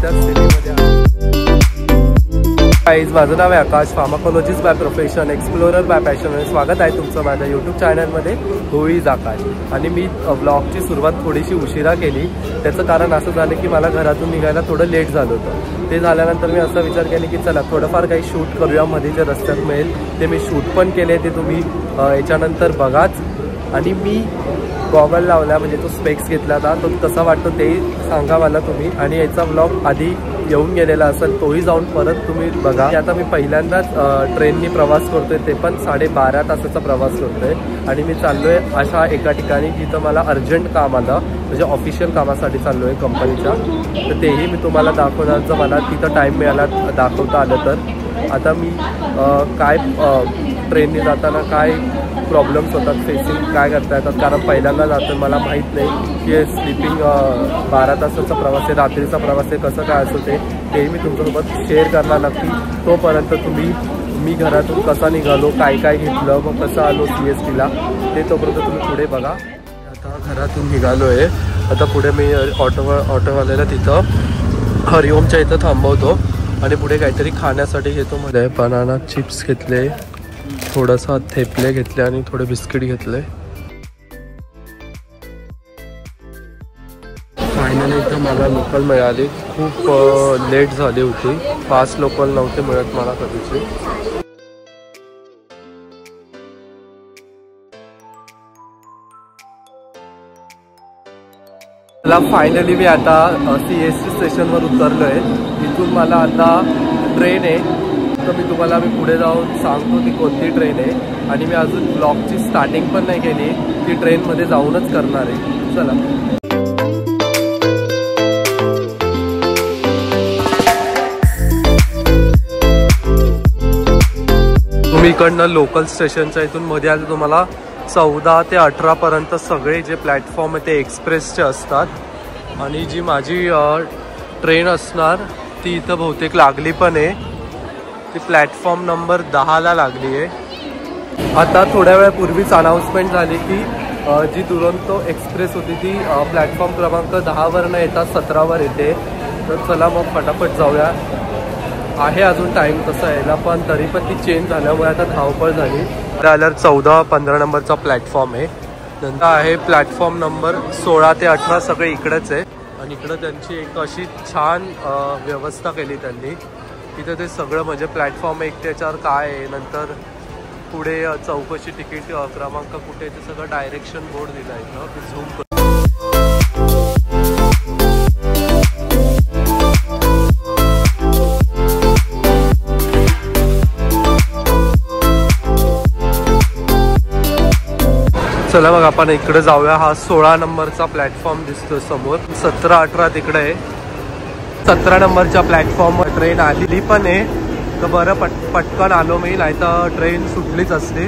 कोणत्या सिटीमध्ये. माझं नाव आहे Akash, pharmacologist by profession, explorer by passion आणि स्वागत आहे तुमचं माझ्या यूट्यूब चॅनलमध्ये हू इज आकाश. आणि मी ब्लॉगची सुरुवात थोडीशी उशिरा केली. त्याचं कारण असं झालं की मला घरातून निघायला थोडं लेट झालं होतं. ते झाल्यानंतर मी असा विचार केला की चला थोडंफार काही शूट करूया, मध्ये जे रस्त्यात मिळेल ते मी शूट पण केले, ते तुम्ही याच्यानंतर बघाच. आणि मी गॉगल लावला, म्हणजे तो स्पेक्स घेतला होता, तो कसा वाटतो ते सांगा मला तुम्ही. आणि याचा ब्लॉग आधी येऊन गेलेला असेल तोही जाऊन परत तुम्ही बघा. आता मी पहिल्यांदाच ट्रेननी प्रवास करतोय, ते पण 12.5 तासाचा प्रवास करतोय. आणि मी चाललोय अशा एका ठिकाणी जिथं मला अर्जंट काम आलं, म्हणजे ऑफिशियल कामासाठी चाललोय कंपनीच्या. तर तेही मी तुम्हाला दाखवणार जर मला तिथं टाईम मिळाला दाखवता आलं तर. आता मी काय ट्रेननी जाताना काय प्रॉब्लेम्स होतात, फेसिंग काय करता येतात, कारण पहिल्यांदा जातो मला माहीत नाही की स्लीपिंग 12 तासाचा प्रवास आहे, रात्रीचा प्रवास आहे, कसं काय असं तेही मी तुमच्यासोबत शेअर करणार नक्की. तोपर्यंत तुम्ही मी घरातून कसा निघालो, काय काय घेतलं, मग कसं आलो CSTला, ते तोपर्यंत तुम्ही पुढे बघा. आता घरातून निघालो आहे. आता पुढे मी ऑटोवाल्याला तिथं हरिओमच्या इथं थांबवतो आणि पुढे काहीतरी खाण्यासाठी घेतो. मध्ये बनाना चिप्स घेतले, थोडासा थेपले घेतले आणि थोडे बिस्किट घेतले. फायनली इथं मला लोकल मिळाली. खूप लेट झाली होती, फास्ट लोकल नव्हते मिळत मला कधीची. मला फायनली मी आता CST स्टेशनवर उतरलो आहे. इथून मला आता ट्रेन आहे, तर मी तुम्हाला पुढे जाऊन सांगतो ती कोणती ट्रेन आहे. आणि मी अजून ब्लॉगची स्टार्टिंग पण नाही केली, ती ट्रेनमध्ये जाऊनच करणार आहे. चला. तुम्ही इकडनं लोकल स्टेशनच्या इथून मध्ये आलं, तुम्हाला 14 ते 18 पर्यंत सगळे जे प्लॅटफॉर्म आहे ते एक्सप्रेसचे असतात. आणि जी माझी ट्रेन असणार ती इथं बहुतेक लागली पण आहे, ती प्लॅटफॉर्म नंबर 10ला लागली आहे. आता थोड्या वेळापूर्वीच अनाऊन्समेंट झाली की जी दुरंतो एक्सप्रेस होती ती प्लॅटफॉर्म क्रमांक 10वर न येता 17वर येते. तर चला मग फटाफट जाऊया. आहे अजून टाईम तसं यायला, पण तरी पण ती चेंज झाल्यामुळे आता धावपळ झाली. आल्यावर 14-15 नंबरचा प्लॅटफॉर्म आहे. नंतर आहे प्लॅटफॉर्म नंबर 16 ते 18, सगळे इकडेच आहे. आणि इकडं त्यांची एक अशी छान व्यवस्था केली त्यांनी. तिथं ते सगळं म्हणजे प्लॅटफॉर्म एक त्याच्यावर काय आहे, नंतर पुढे चौकशी तिकीट क्रमांक कुठे, ते सगळं डायरेक्शन बोर्ड दिला आहे इथं. झूम कर. चला मग आपण इकडे जाऊया. हा 16 नंबरचा प्लॅटफॉर्म दिसतो समोर. 17-18 तिकडे आहे. 17 नंबरच्या प्लॅटफॉर्मवर ट्रेन आलेली पण आहे, तर बरं पटकन आलो मी, नाही तर ट्रेन सुटलीच असते.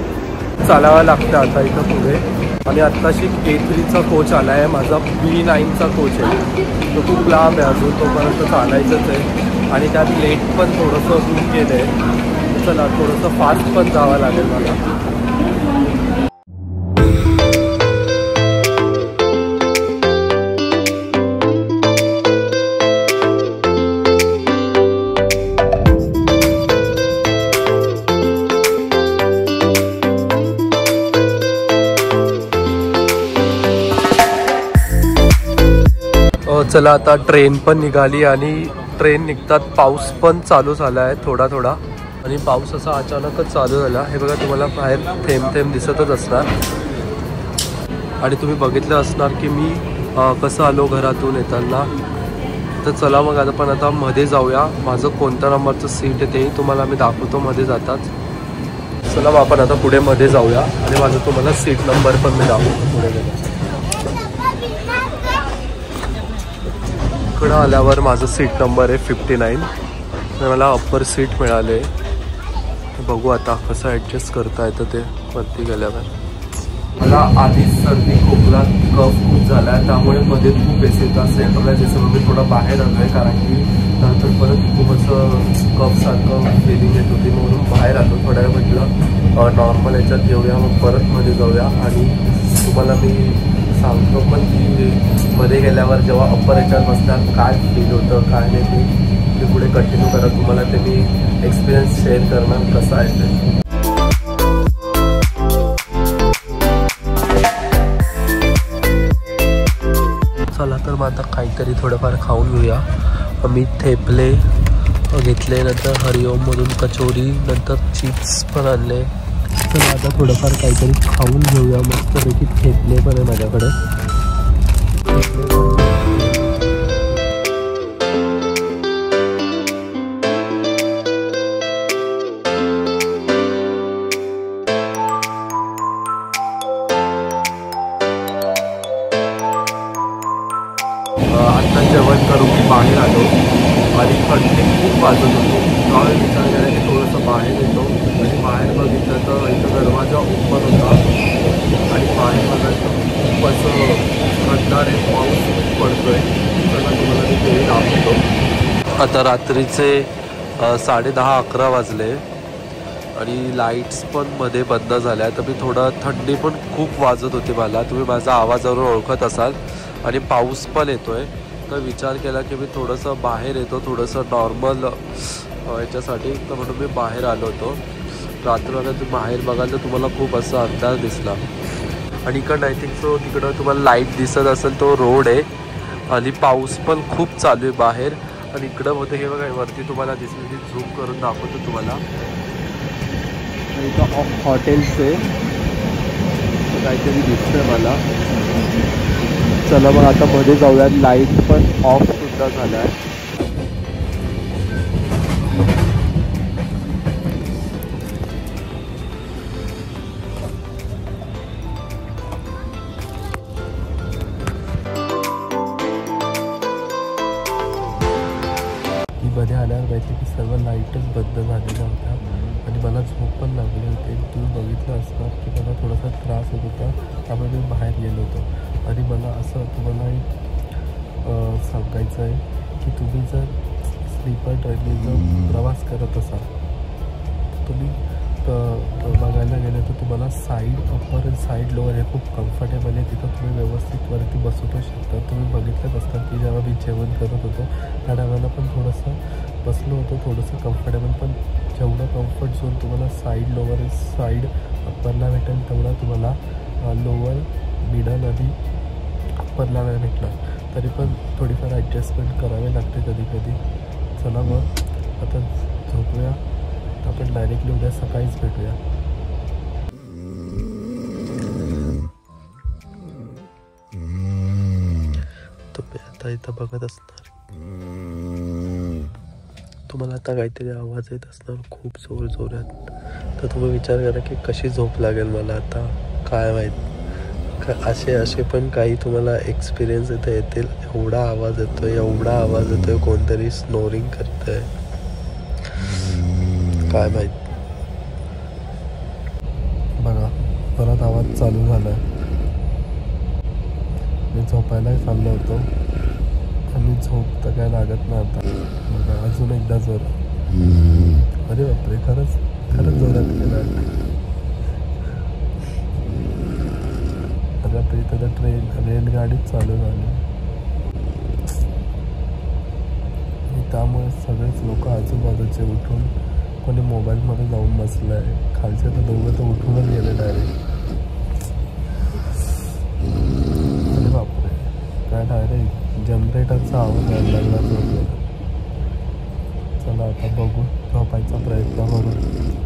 चालावं लागतं आता इथं पुढे. आणि आत्ताशी A3चा कोच आला आहे, माझा B9चा कोच आहे, तो खूप लांब आहे अजून, तोपर्यंत चालायचंच आहे. आणि त्यात लेट पण थोडंसं होऊन गेलं आहे. चला थोडंसं फास्ट पण जावं लागेल मला. चला आता ट्रेन पण निघाली आणि ट्रेन निघतात पाऊस पण चालू झाला आहे थोडा थोडा. आणि पाऊस असा अचानकच चालू झाला. हे बघा तुम्हाला बाहेर थेंब थेंब दिसतच असणार. आणि तुम्ही बघितलं असणार की मी कसं आलो घरातून येताना. तर चला मग आता पण आता मध्ये जाऊया. माझं कोणत्या नंबरचं सीट आहे तेही तुम्हाला मी दाखवतो मध्ये जाताच. चला मग आपण आता पुढे मध्ये जाऊया आणि माझं तुम्हाला सीट नंबर पण मी दाखवतो पुढे गेला. इकडं आल्यावर माझं सीट नंबर आहे 59. मला अप्पर सीट मिळाले. बघू आता कसं ॲडजस्ट करता येतं ते वरती गेल्यावर. मला आधीच सर्दी खोकला कफ खूप झाला आहे, त्यामुळे मध्ये खूप बेस येत असेल बघा. जसं मी थोडं बाहेर आलो आहे, कारण की नंतर परत खूप असं कफसारखं फिलिंग येत होती, म्हणून बाहेर आलो. थोड्या वेळ म्हटलं नॉर्मल याच्यात येऊया, मग परत मध्ये जाऊया आणि तुम्हाला मी सांगतो पण की मध्ये गेल्यावर जेव्हा अप्पर याच्यात बसणार काय फील होतं काय नाही ते पुढे कंटिन्यू करा. तुम्हाला ते मी एक्सपिरियन्स शेअर करणार कसं आहे ते. चला तर मग आता काहीतरी थोडंफार खाऊन घेऊया. मी थेपले घेतले, नंतर हरिओममधून कचोरी, नंतर चिप्स पण आणले. तर आता थोडंफार काहीतरी खाऊन घेऊया. मस्तपैकी थेपले पण आहे माझ्याकडे. आता जेवण करून मी बाहेर आलो आणि थंडी खूप वाजत होती. त्यावेळी विचार केला की थोडंसं बाहेर येतो आणि बाहेर बघितलं तर इथं दरवाजा ओपन होता आणि बाहेर बघायचं खूप असं खंडारे पाऊस पडतोय. त्याला तुम्हाला मी ते दाखवतो. आता रात्रीचे 10:30-11 वाजले आणि लाईट्स पण मध्ये बंद झाल्या. तर मी थंडी पण खूप वाजत होती मला, तुम्ही माझा आवाजावरून ओळखत असाल. आणि पाऊस पण येतोय. तर विचार केला की मी थोडंसं बाहेर येतो, थोडंसं नॉर्मल याच्यासाठी. तर म्हणून मी बाहेर आलो होतो. रात्र तुम्ही बाहेर बघाल तर तुम्हाला खूप असा अंदाज दिसला. आणि इकडं आय थिंक सो तिकडं तुम्हाला लाईट दिसत असेल तो रोड आहे. आणि पाऊस पण खूप चालू आहे बाहेर. आणि इकडं होतं हे बघा वरती तुम्हाला दिसलं की झूम करून दाखवतो तुम्हाला. इथं हॉटेल्स आहे काहीतरी दिसतंय मला. चला मग आता मध्ये जाऊया. लाईट पण ऑफ सुद्धा झाला आहे. मध्ये आल्यावर माहिती की सर्व लाईटच बंद झालेल्या होत्या आणि मला झोप पण लागली होती. तुम्ही बघितलं असणार की मला थोडासा त्रास होत होता, त्यामुळे मी बाहेर गेलो होतो. आणि मला असं तुम्हाला सांगायचं आहे की तुम्ही जर स्लीपर ट्रेनने प्रवास करत असाल तुम्ही बघायला गेलं तर तुम्हाला साईड अप्पर आणि साईड लोअर हे खूप कम्फर्टेबल आहे. तिथं तुम्ही व्यवस्थित वरती बसू पण शकता. तुम्ही बघितलंच असतात की जेव्हा मी जेवण करत होतो त्या टायमाला पण थोडंसं बसलो होतो, थोडंसं कम्फर्टेबल. पण जेवढं कम्फर्ट झोन तुम्हाला साईड लोअर साईड अप्परला भेटेल तेवढा तुम्हाला लोअर मिडल आणि अप्परला नाही भेटणार. तरी पण थोडीफार ॲडजस्टमेंट करावी लागते कधी कधी. चला मग आता झोपूया. आपण डायरेक्टली उद्या सकाळीच भेटूया. तुम्ही आता इथं बघत असणार तुम्हाला आता काहीतरी आवाज येत असणार खूप जोर जोरात. तर तुम्ही विचार करा की कशी झोप लागेल मला आता, काय माहीत. असे पण काही तुम्हाला एक्सपिरियन्स इथं येतील. एवढा आवाज येतोय कोणतरी स्नोरिंग करतंय, काय माहीत. बघा परत आवाज चालू झाला. मी झोपायला चाललो होतो आणि झोप तर काय लागत नाही आता. बघा अजून एकदा जोर. अरे बापरे, खरंच जोरात गेला. आता इथं तर रेलगाडीच चालू झाली. त्यामुळे सगळेच लोक आजूबाजूचे उठून कोणी मोबाईलमध्ये जाऊन बसलं आहे. खालचे तर दोघं तर उठूनच गेले डायरेक्ट. अरे बापरे, काय डायरेक्ट जनरेटरचा आवाज यायला लागला झोपलेला. चला आता बघू, झोपायचा प्रयत्न करू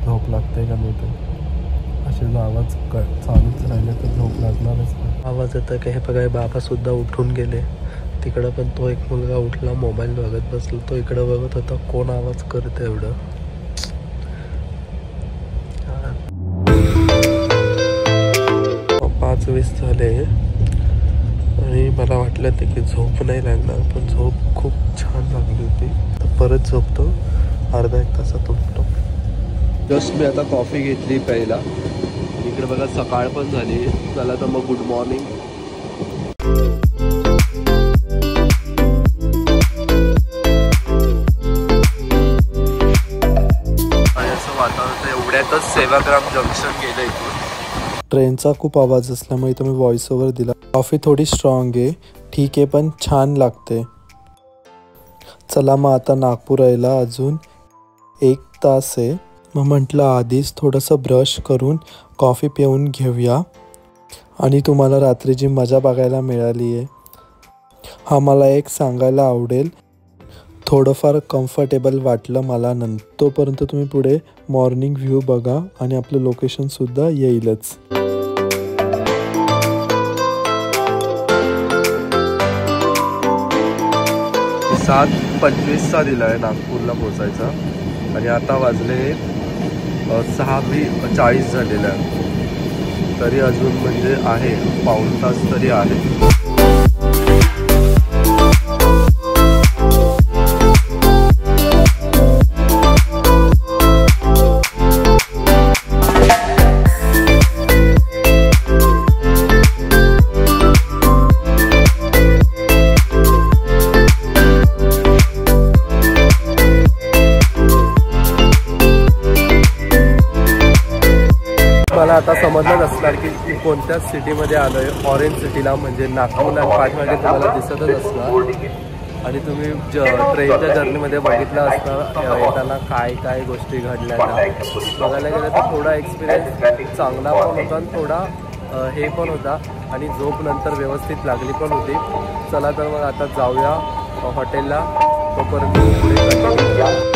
झोप लागते का नाही. ते असे जर आवाज चालूच राहिले तर झोप लागणारच नाही. आवाज येतं का हे बघा, बाबासुद्धा उठून गेले. तिकडं पण तो एक मुलगा उठला, मोबाईल बघत बसला. तो इकडं बघत होता कोण आवाज करत एवढं. 5:20 झाले आणि मला वाटलं ते की झोप नाही लागणार, पण झोप खूप छान लागली होती. तर परत झोपतो, अर्धा एक तासात उठतो. जस्ट मी आता कॉफी घेतली प्यायला. इकडे बघा सकाळ पण झाली. चला तर मग गुड मॉर्निंग. असं वातावरण एवढ्यातच सेवाग्राम जंक्शन गेलं इथून. ट्रेनचा खूप आवाज असल्यामुळे इथं मी व्हॉइस ओव्हर दिला. कॉफी थोडी स्ट्रॉंग आहे, ठीक आहे, पण छान लागते. चला मग आता नागपूर यायला अजून 1 तास आहे. मग म्हटलं आधीच थोडंसं ब्रश करून कॉफी पिऊन घेऊया आणि तुम्हाला रात्रीची मजा बघायला मिळाली आहे. हा मला एक सांगायला आवडेल, थोडंफार कम्फर्टेबल वाटलं मला. तोपर्यंत तुम्ही पुढे मॉर्निंग व्ह्यू बघा आणि आपलं लोकेशनसुद्धा येईलच. 7:25 दिला आहे नागपूरला पोचायचा आणि आता वाजले 6:40 झालेलं आहे. तरी अजून म्हणजे आहे पाऊण तास तरी आहे. मला आता समजलंच असणार की मी कोणत्या सिटीमध्ये आलो आहे. ऑरेंज सिटीला, म्हणजे नागपूरला पाठीमागे तुम्हाला दिसतच असणार. आणि तुम्ही ट्रेनच्या जर्नीमध्ये बघितलं असणार येताना काय काय गोष्टी घडल्या. बघायला गेलं तर थोडा एक्सपिरियन्स चांगला पण होता आणि थोडा हे पण होता आणि झोप नंतर व्यवस्थित लागली पण होती. चला तर मग आता जाऊया हॉटेलला. तोपर्यंत पुढे